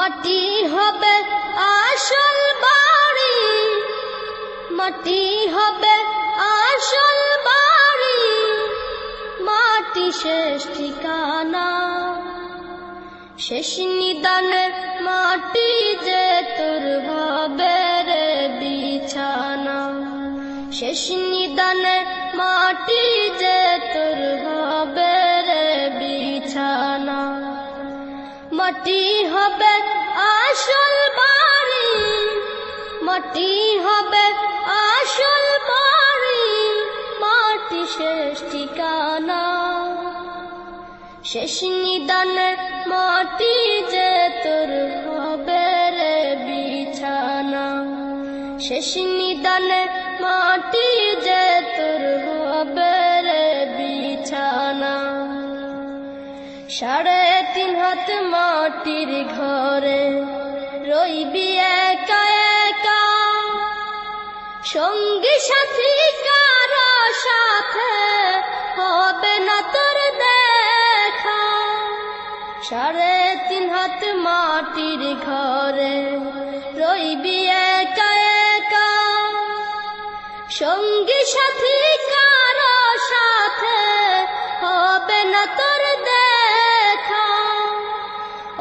মাটি হবে আসল বাড়ি, মাটি হবে আসল বাড়ি, মাটি শেষ ঠিকানা। শেষ নিদানে মাটি যে তোর হবে রে বিছানা। শেষ নিদানে মাটি যে তোর হবে রে বিছানা। মাটি হবে আসল বাড়ি, মাটি হবে আসল বাড়ি, মাটি শেষ ঠিকানা। শেষ নিদানে মাটি যে তোর হবে রে বিছানা। শেষ নিদানে মাটি যে তোর হবে রে বিছানা। 3.5 হাত মাটির ঘরে রইবি একা একা, সঙ্গী সাথী কারো সাথে হবে না তোর দেখা। 3.5 হাত মাটির ঘরে রইবি একা একা, সঙ্গী সাথী কারো সাথে হবে না তোর দেখা।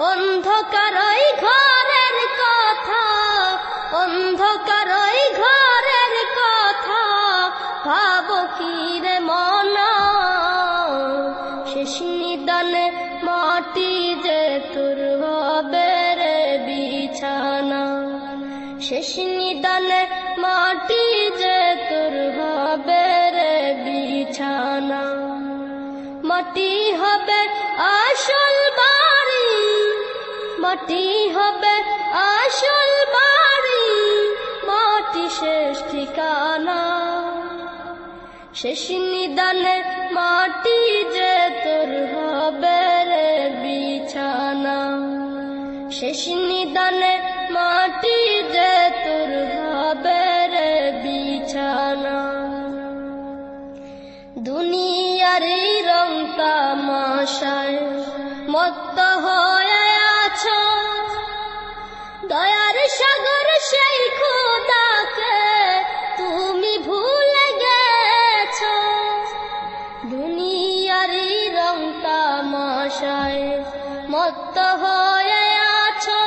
অন্ধকার ওই ঘরের কথা, অন্ধকার ওই ঘরের কথা, ভাবো কি রে মনা। শেষ নিদানে মাটি যে তোর হবে রে বিছানা। শেষ নিদানে মাটি যে তোর হবে রে বিছানা। মাটি হবে আসল বাড়ি, মাটি হবে আসল বাড়ি, মাটি শেষ ঠিকানা। শেষ নিদানে মাটি যে তোর হবে রে বিছানা। শেষ নিদানে মাটি যে তোর হবে রে বিছানা। দুনিয়ার রং তামাশায় মত্ত হয়ে আছো, দয়ার সাগর সেই খোদাকে তুমি ভুলে গেছো। দুনিয়ার রং তামাশায় মত্ত হয়ে আছো,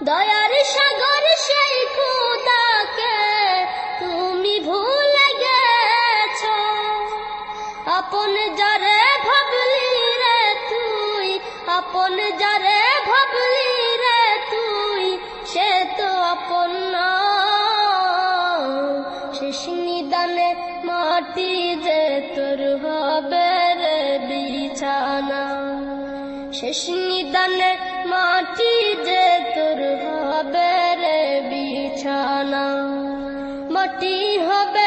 দয়ার সাগর সেই খোদাকে তুমি ভুলে গেছো। আপন যারে ভাবলি রে তুই, আপন যারে ভাবলি রে তুই, সে তো আপন না। শেষ নিদানে মাটি যে তোর হবে রে বিছানা। শেষ নিদানে মাটি যে তোর হবে রে বিছানা। মাটি হবে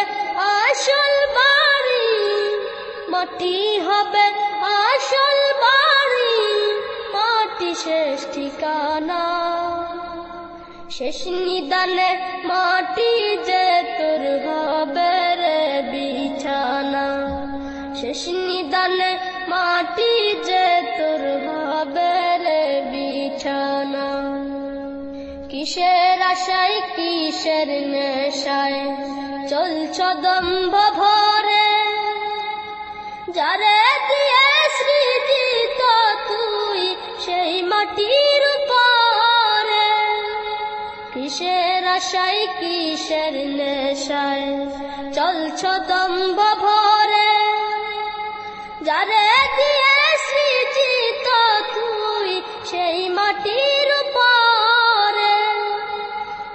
আসল বাড়ি, মাটি হবে আসল বাড়ি, মাটি শেষ ঠিকানা। শেষ নিদানে মাটি যে তোর হবে রে বিছানা। শেষ নিদানে মাটি যে তোর হবে রে বিছানা। কিসের আশায় কিসের নেশায় চলছ দম্ভ ভরে, যারে দিয়ে সৃজিত তুই সেই মাটির উপরে। কিসের আশায় কিসের নেশায় চলছ দম্ভ ভরে, যারে দিয়ে সৃজিত তুই সেই মাটির উপরে।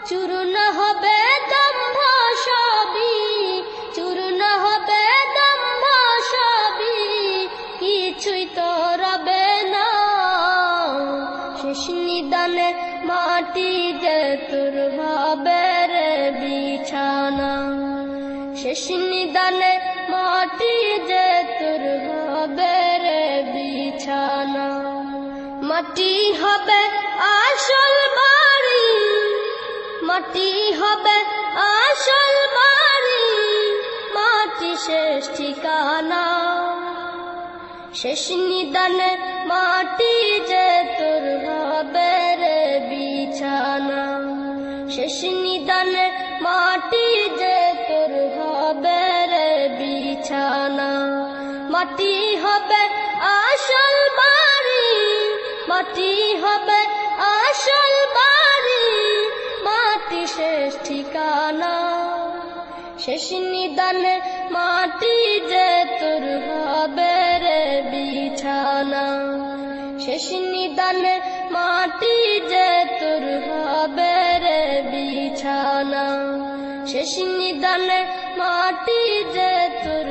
চূর্ণ হবে দম্ভ সবই, চূর্ণ হবে দম্ভ সবই, কিছুই তো রবে না। শেষ নিদানে মাটি যে তোর হবে রে বিছানা। শেষ নিদানে মাটি যে তোর হবে রে বিছানা। মাটি হবে আসল বাড়ি, মাটি হবে আসল বাড়ি, মাটি শেষ ঠিকানা। শেষ নিদানে মাটি যে তোর হবে শেষ নিদানে মাটি যে তোর হবে রে বিছানা। মাটি হবে আসল বাড়ি, মাটি হবে আসল বাড়ি, মাটি শেষ ঠিকানা। শেষ নিদানে মাটি যে তোর হবে রে বিছানা। শেষ নিদানে মাটি যে তোর হবে রে বিছানা। শেষ নিদানে মাটি যে তোর